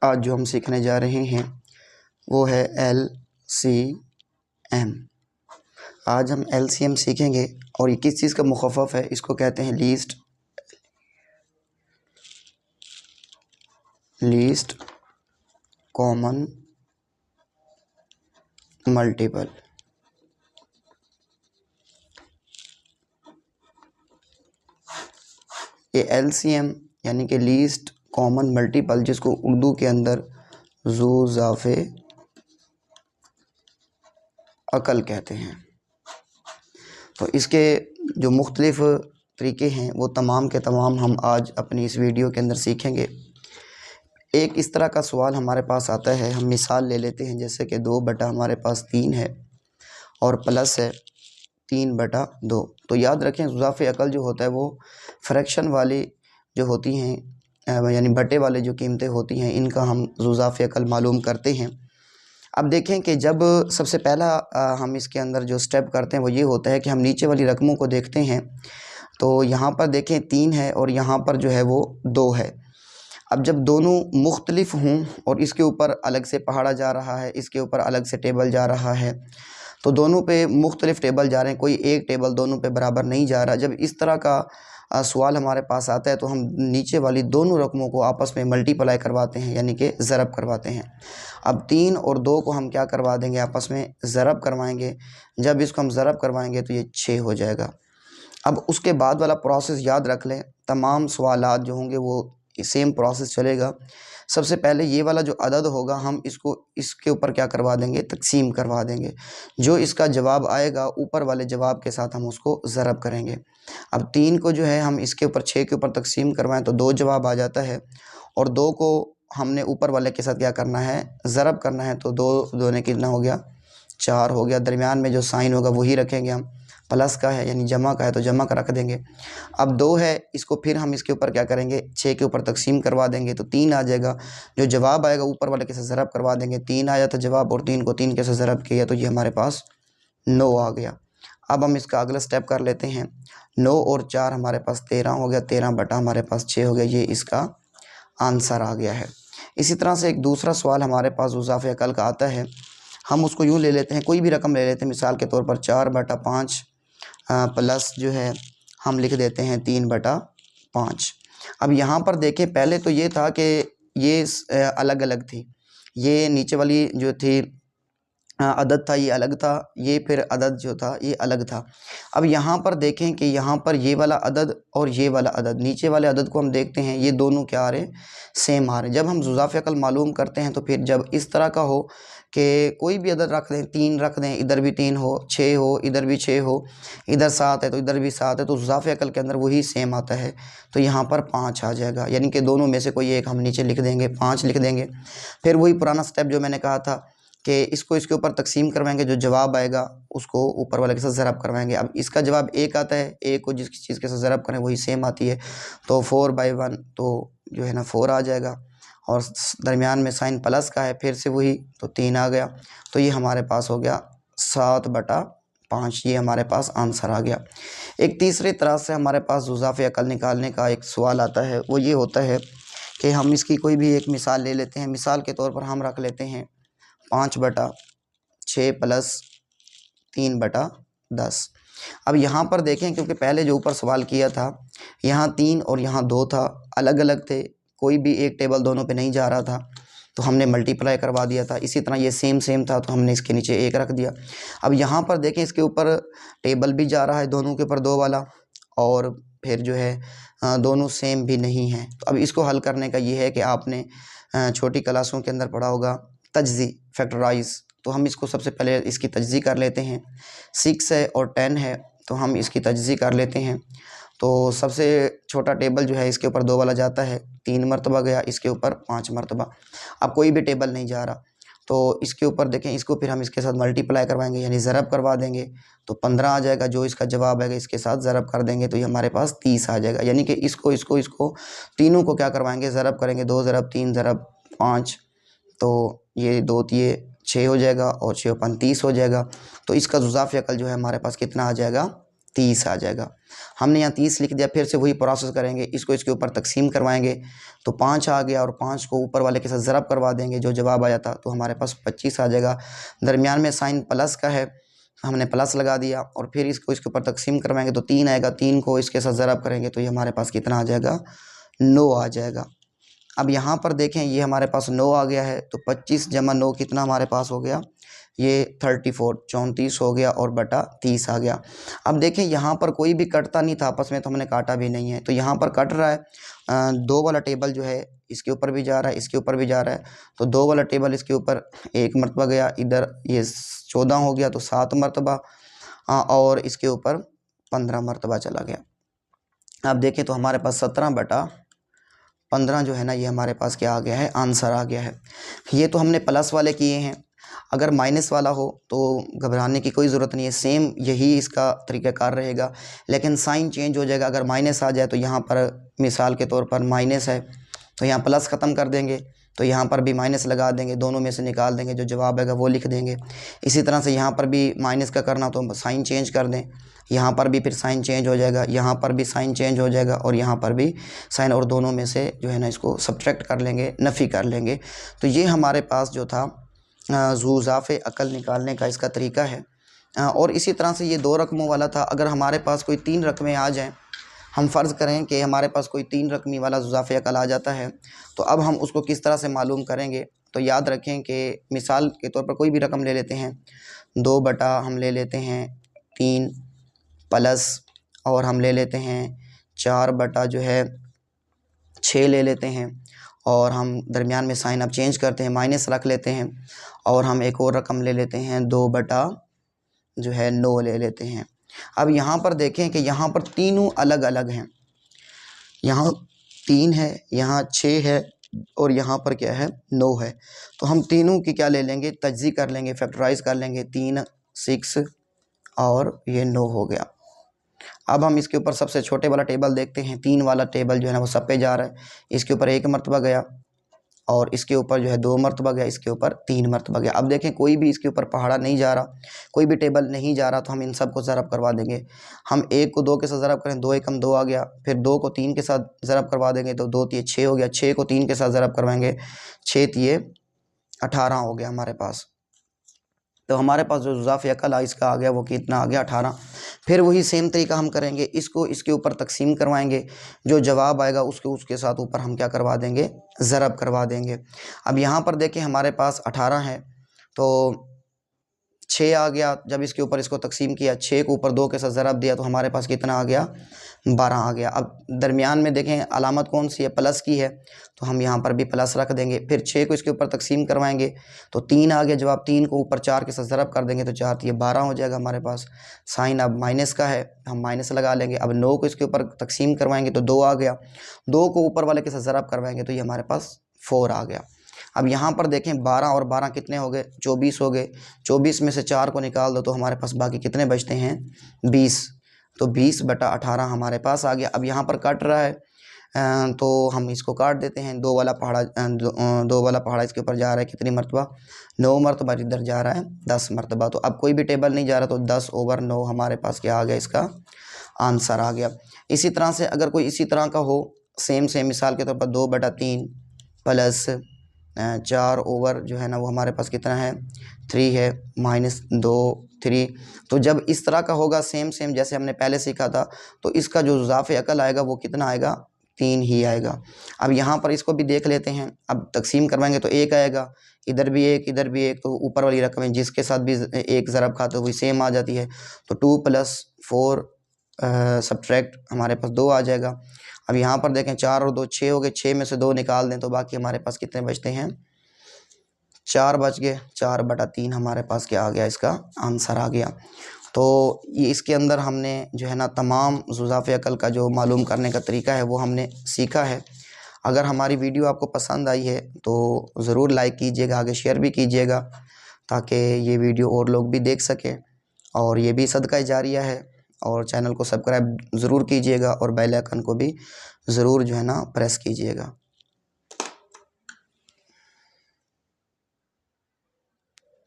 आज जो हम सीखने जा रहे हैं वो है LCM। आज हम LCM सीखेंगे और ये किस चीज़ का मुख़फ़्फ़फ़ है, इसको कहते हैं लीस्ट कॉमन मल्टीपल। ये LCM यानी कि लीस्ट कॉमन मल्टीपल, जिसको उर्दू के अंदर ज़ू-ज़ाफ़े अक़ल कहते हैं। तो इसके जो मुख्तलिफ़ तरीके हैं वो तमाम के तमाम हम आज अपनी इस वीडियो के अंदर सीखेंगे। एक इस तरह का सवाल हमारे पास आता है, हम मिसाल ले लेते हैं, जैसे कि 2 बटा हमारे पास 3 है और प्लस है 3/2। तो याद रखें ज़ुज़ाफ़े अक़ल जो होता है वो फ्रैक्शन वाली जो होती हैं यानी बटे वाले जो कीमतें होती हैं, इनका हम ज़ुज़ाफ़े अक़ल मालूम करते हैं। अब देखें कि जब सबसे पहला हम इसके अंदर जो स्टेप करते हैं वो ये होता है कि हम नीचे वाली रकमों को देखते हैं। तो यहाँ पर देखें 3 है और यहाँ पर जो है वो 2 है। अब जब दोनों मुख्तलिफ हों और इसके ऊपर अलग से पहाड़ा जा रहा है, इसके ऊपर अलग से टेबल जा रहा है, तो दोनों पे मुख्तलिफ टेबल जा रहे हैं, कोई एक टेबल दोनों पे बराबर नहीं जा रहा। जब इस तरह का सवाल हमारे पास आता है तो हम नीचे वाली दोनों रकमों को आपस में मल्टीप्लाई करवाते हैं, यानी कि ज़रब करवाते हैं। अब 3 और 2 को हम क्या करवा देंगे, आपस में ज़रब करवाएंगे। जब इसको हम ज़रब करवाएंगे तो ये 6 हो जाएगा। अब उसके बाद वाला प्रोसेस याद रख लें, तमाम सवालात जो होंगे वो सेम प्रोसेस चलेगा। सबसे पहले ये वाला जो अदद होगा हम इसको इसके ऊपर क्या करवा देंगे, तकसीम करवा देंगे। जो इसका जवाब आएगा ऊपर वाले जवाब के साथ हम उसको ज़रब करेंगे। अब 3 को जो है हम इसके ऊपर 6 के ऊपर तकसीम करवाएं तो 2 जवाब आ जाता है, और 2 को हमने ऊपर वाले के साथ क्या करना है, ज़रब करना है। तो 2 दूने कितना हो गया, 4 हो गया। दरमियान में जो साइन होगा वही रखेंगे हम, प्लस का है यानी जमा का है तो जमा का रख देंगे। अब 2 है, इसको फिर हम इसके ऊपर क्या करेंगे, 6 के ऊपर तकसीम करवा देंगे तो 3 आ जाएगा। जो जवाब आएगा ऊपर वाले के साथ ज़रब करवा देंगे, 3 आया था जवाब और 3 को 3 के साथ ज़रब किया तो ये हमारे पास 9 आ गया। अब हम इसका अगला स्टेप कर लेते हैं। 9 और 4 हमारे पास 13 हो गया, 13 बटा हमारे पास 6 हो गया। ये इसका आंसर आ गया है। इसी तरह से एक दूसरा सवाल हमारे पास ज़ुज़ाफ़े अक़ल का आता है। हम उसको यूँ ले लेते हैं, कोई भी रकम ले लेते हैं, मिसाल के तौर पर 4/5 प्लस जो है हम लिख देते हैं 3/5। अब यहाँ पर देखें, पहले तो ये था कि ये अलग अलग थी, ये नीचे वाली जो थी अदद था ये अलग था, ये फिर अदद जो था ये अलग था। अब यहाँ पर देखें कि यहाँ पर ये वाला अदद और ये वाला अदद, नीचे वाले अदद को हम देखते हैं, ये दोनों क्या आ रहे हैं, सेम आ रहे हैं। जब हम ज़ुज़ाफ़े अक़ल मालूम करते हैं तो फिर जब इस तरह का हो कि कोई भी अदद रख दें, 3 रख दें, इधर भी 3 हो, 6 हो, इधर भी 6 हो, इधर 7 है तो इधर भी 7 है, तो ज़ुज़ाफ़े अक़ल के अंदर वही सेम आता है। तो यहाँ पर 5 आ जाएगा, यानी कि दोनों में से कोई एक हम नीचे लिख देंगे, 5 लिख देंगे। फिर वही पुराना स्टेप जो मैंने कहा था कि इसको इसके ऊपर तकसीम करवाएंगे, जो जवाब आएगा उसको ऊपर वाले के साथ ज़रब करवाएंगे। अब इसका जवाब 1 आता है, 1 को जिस चीज़ के साथ ज़रब करें वही सेम आती है, तो 4/1 तो जो है ना 4 आ जाएगा, और दरमियान में साइन प्लस का है, फिर से वही तो 3 आ गया। तो ये हमारे पास हो गया 7/5, ये हमारे पास आंसर आ गया। एक तीसरी तरह से हमारे पास ज़ुज़ाफ़े अक़ल निकालने का एक सवाल आता है, वो ये होता है कि हम इसकी कोई भी एक मिसाल ले लेते हैं। मिसाल के तौर पर हम रख लेते हैं 5/6 प्लस 3/10। अब यहाँ पर देखें, क्योंकि पहले जो ऊपर सवाल किया था यहाँ 3 और यहाँ 2 था, अलग अलग थे, कोई भी एक टेबल दोनों पे नहीं जा रहा था, तो हमने मल्टीप्लाई करवा दिया था। इसी तरह ये सेम था तो हमने इसके नीचे 1 रख दिया। अब यहाँ पर देखें, इसके ऊपर टेबल भी जा रहा है दोनों के ऊपर 2 वाला, और फिर जो है दोनों सेम भी नहीं हैं। तो अब इसको हल करने का ये है कि आपने छोटी क्लासों के अंदर पढ़ा होगा तजज़ी, फैक्टराइज़। तो हम इसको सबसे पहले इसकी तजज़ी कर लेते हैं। 6 है और 10 है तो हम इसकी तजज़ी कर लेते हैं। तो सबसे छोटा टेबल जो है इसके ऊपर 2 वाला जाता है, 3 मरतबा गया, इसके ऊपर 5 मरतबा। अब कोई भी टेबल नहीं जा रहा तो इसके ऊपर देखें, इसको फिर हम इसके साथ मल्टीप्लाई करवाएंगे यानी ज़रब करवा देंगे तो 15 आ जाएगा। जो इसका जवाब आएगा इसके साथ ज़रब कर देंगे तो ये हमारे पास 30 आ जाएगा। यानी कि इसको तीनों को क्या करवाएंगे, ज़रब करेंगे, 2 ज़रब 3 ज़रब 5, तो ये 2 ये 6 हो जाएगा और 6 × 5 30 हो जाएगा। तो इसका ज़ुज़ाफ़े अक़ल जो है हमारे पास कितना आ जाएगा, 30 आ जाएगा। हमने यहाँ 30 लिख दिया, फिर से वही प्रोसेस करेंगे, इसको इसके ऊपर तकसीम करवाएंगे तो 5 आ गया और 5 को ऊपर वाले के साथ ज़रब करवा देंगे, जो जवाब आया था तो हमारे पास 25 आ जाएगा। दरमियान में साइन प्लस का है, हमने प्लस लगा दिया और फिर इसको इसके ऊपर तकसीम करवाएंगे तो 3 आएगा, 3 को इसके साथ ज़रब करेंगे तो ये हमारे पास कितना आ जाएगा, 9 आ जाएगा। अब यहाँ पर देखें ये हमारे पास 9 आ गया है, तो 25 जमा 9 कितना हमारे पास हो गया, ये 34 हो गया और बटा 30 आ गया। अब देखें यहाँ पर कोई भी कटता नहीं था आपस में, तो हमने काटा भी नहीं है, तो यहाँ पर कट रहा है। 2 वाला टेबल जो है इसके ऊपर भी जा रहा है, इसके ऊपर भी जा रहा है, तो 2 वाला टेबल इसके ऊपर 1 मरतबा गया, इधर ये 14 हो गया तो 7 मरतबा, और इसके ऊपर 15 मरतबा चला गया। अब देखें तो हमारे पास 17/15 जो है ना, ये हमारे पास क्या आ गया है, आंसर आ गया है। ये तो हमने प्लस वाले किए हैं। अगर माइनस वाला हो तो घबराने की कोई ज़रूरत नहीं है, सेम यही इसका तरीक़ाकार रहेगा, लेकिन साइन चेंज हो जाएगा। अगर माइनस आ जाए तो यहाँ पर मिसाल के तौर पर माइनस है तो यहाँ प्लस ख़त्म कर देंगे, तो यहाँ पर भी माइनस लगा देंगे, दोनों में से निकाल देंगे, जो जवाब आएगा वो लिख देंगे। इसी तरह से यहाँ पर भी माइनस का करना तो साइन चेंज कर दें, यहाँ पर भी फिर साइन चेंज हो जाएगा, यहाँ पर भी साइन चेंज हो जाएगा और यहाँ पर भी साइन, और दोनों में से जो है ना इसको सब्ट्रैक्ट कर लेंगे, नफ़ी कर लेंगे। तो ये हमारे पास जो था ज़ुज़ाफ़े अकल निकालने का इसका तरीका है। और इसी तरह से ये 2 रकमों वाला था। अगर हमारे पास कोई 3 रकमें आ जाएँ, हम फ़र्ज़ करें कि हमारे पास कोई 3 रकमी वाला ज़ुज़ाफ़े अकल आ जाता है, तो अब हम उसको किस तरह से मालूम करेंगे। तो याद रखें कि मिसाल के तौर पर कोई भी रकम ले लेते हैं, 2 बटा हम ले लेते हैं 3 प्लस, और हम ले लेते हैं 4 बटा जो है 6 ले लेते हैं, और हम दरमियान में साइन अब चेंज करते हैं, माइनस रख लेते हैं, और हम एक और रकम ले लेते हैं 2 बटा जो है 9 ले लेते हैं। अब यहाँ पर देखें कि यहाँ पर तीनों अलग अलग हैं, यहाँ 3 है, यहाँ 6 है और यहाँ पर क्या है 9 है। तो हम तीनों की क्या ले लेंगे, तज्ज़ी कर लेंगे, फैक्टराइज़ कर लेंगे। 3 6 और ये 9 हो गया। अब हम इसके ऊपर सबसे छोटे वाला टेबल देखते हैं। 3 वाला टेबल जो है ना वो सब पे जा रहा है, इसके ऊपर 1 मरतबा गया और इसके ऊपर जो है 2 मरतबा गया, इसके ऊपर 3 मरतबा गया। अब देखें कोई भी इसके ऊपर पहाड़ा नहीं जा रहा, कोई भी टेबल नहीं जा रहा, तो हम इन सब को ज़रब करवा देंगे। हम 1 को 2 के साथ ज़रब करें, 2 एकम 2 आ गया, फिर 2 को 3 के साथ ज़रब करवा देंगे तो 2 तिये 6 हो गया, 6 को 3 के साथ ज़रब करवाएंगे, 6 तिये 18 हो गया हमारे पास। तो हमारे पास जो ज़ुज़ाफ़े अकल इसका आ गया वो कितना आ गया, 18। फिर वही सेम तरीका हम करेंगे, इसको इसके ऊपर तकसीम करवाएंगे, जो जवाब आएगा उसके साथ ऊपर हम क्या करवा देंगे, ज़रब करवा देंगे। अब यहाँ पर देखें हमारे पास 18 है तो 6 आ गया, जब इसके ऊपर इसको तकसीम किया, 6 को ऊपर 2 के साथ ज़रब दिया तो हमारे पास कितना आ गया, 12 आ गया। अब दरमियान में देखें अलामत कौन सी है, प्लस की है, तो हम यहाँ पर भी प्लस रख देंगे। फिर 6 को इसके ऊपर तकसीम करवाएंगे तो 3 आ गया जवाब, 3 को ऊपर 4 के साथ ज़रब कर देंगे तो 4 ये 12 हो जाएगा हमारे पास। साइन अब माइनस का है, हम माइनस लगा लेंगे। अब 9 को इसके ऊपर तकसीम करवाएंगे तो 2 आ गया, 2 को ऊपर वाले के साथ ज़रब करवाएंगे तो ये हमारे पास 4 आ गया। अब यहाँ पर देखें 12 और 12 कितने हो गए, 24 हो गए। 24 में से 4 को निकाल दो तो हमारे पास बाकी कितने बचते हैं, 20। तो 20 बटा 18 हमारे पास आ गया। अब यहाँ पर कट रहा है तो हम इसको काट देते हैं। 2 वाला पहाड़ा इसके ऊपर जा रहा है कितनी मरतबा, 9 मरतबा, इधर जा रहा है 10 मरतबा। तो अब कोई भी टेबल नहीं जा रहा तो 10/9 हमारे पास क्या आ गया, इसका आंसर आ गया। इसी तरह से अगर कोई इसी तरह का हो, सेम मिसाल के तौर पर 2/3 प्लस 4 जो है ना वो हमारे पास कितना है, 3 है, -2 3। तो जब इस तरह का होगा सेम जैसे हमने पहले सीखा था, तो इसका जो ज़ुज़ाफ़े अकल आएगा वो कितना आएगा, 3 ही आएगा। अब यहाँ पर इसको भी देख लेते हैं। अब तकसीम करवाएंगे तो 1 आएगा, इधर भी 1 इधर भी 1, तो ऊपर वाली रकम है जिसके साथ भी 1 ज़रब खाते वही सेम आ जाती है। तो 2 + 4 सब्ट्रैक्ट हमारे पास 2 आ जाएगा। अब यहाँ पर देखें 4 और 2 6 हो गए, 6 में से 2 निकाल दें तो बाकी हमारे पास कितने बचते हैं, 4 बच गए। 4/3 हमारे पास क्या आ गया, इसका आंसर आ गया। तो ये इसके अंदर हमने जो है ना तमाम ज़ुज़ाफ़े अकल का जो मालूम करने का तरीका है वो हमने सीखा है। अगर हमारी वीडियो आपको पसंद आई है तो ज़रूर लाइक कीजिएगा, आगे शेयर भी कीजिएगा ताकि ये वीडियो और लोग भी देख सकें। और ये भी सदका जारिया है। और चैनल को सब्सक्राइब ज़रूर कीजिएगा और बेल आइकन को भी ज़रूर जो है ना प्रेस कीजिएगा।